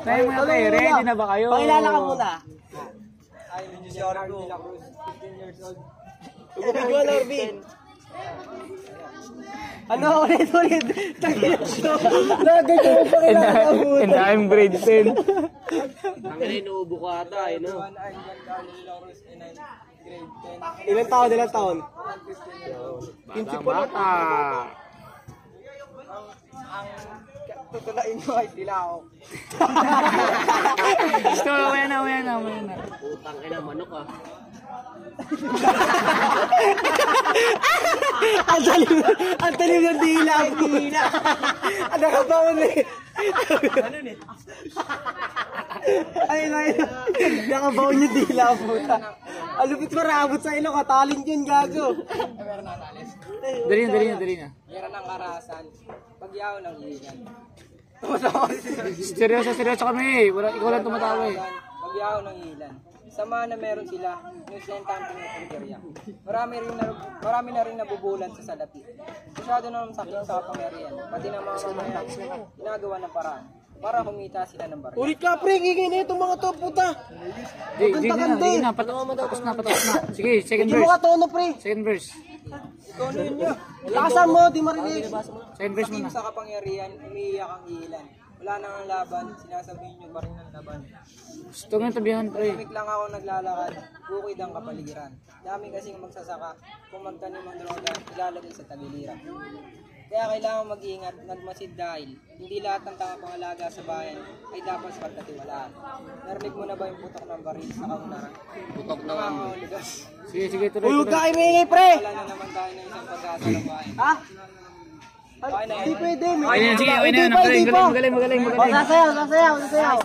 Tayo mga pre, ready na ba kayo? Pakilala ka muna. Ay, Jorgo. 15 years old. Igual Orbin. Ano ulit? Lagay ko pa kailangan ka muna. And I'm grade 10. Ang inuubo ko ata, eh, no? Ilang taon? 15 bata. Ang tutulain mo ay dilao. Gusto, umaya na. Putang ina, manok ah. Ang talim ng dila. Ano ka ba ulit? Ano ni? Ayun. Nakabaon yung dila, puta. Alupit marabot sa ilong, katalin yun, gago. Meron na talis. Dali na. Meron ng karahasan. Pagyaw ng hihingan. Seryoso kami. Ikaw lang tumatawa eh. Pagyaw ng hilan. Sama na meron sila, New Zealand camping ng Bulgaria. Marami na rin nabubulan sa salapi. Masyado na ng sakit sa kapangyarihan, pati na mga mamayan, ginagawa ng paraan para kumita sila ng baril. Ulit ka, pre! Gigin na itong mga to, puta! Di na. Patapos na. Sige, second Hindi mo verse. ka tono, pre! Second verse. Ikaw na yun niya. Lakasan mo, di marinig! Second verse Sakim muna. sa kapangyarihan, umiiyak ang hilan. Wala nang ang laban, sinasabihin nyo pa rin ang laban. Gusto nga tabihan pre. Tumik lang ako naglalakad, bukid ang kapaligiran. Dami kasing magsasaka, kung magtanim ang droga, ilalagay sa tagiliran. Kaya kailangan mag-ingat, nagmasid dahil hindi lahat ng pangalaga sa bayan ay dapat pagkatiwalaan. Narinig mo na ba yung putok ng baril sa kaunaran? Putok na Mga nga. mahulugan. Sige, tuloy. Huwag ka imingay, pre! Wala na naman tayo na isang pag-asa ng bayan. Ha? Bayan na Hindi yan. pwede. Sige, Hindi pa. magaling. O, sasayaw.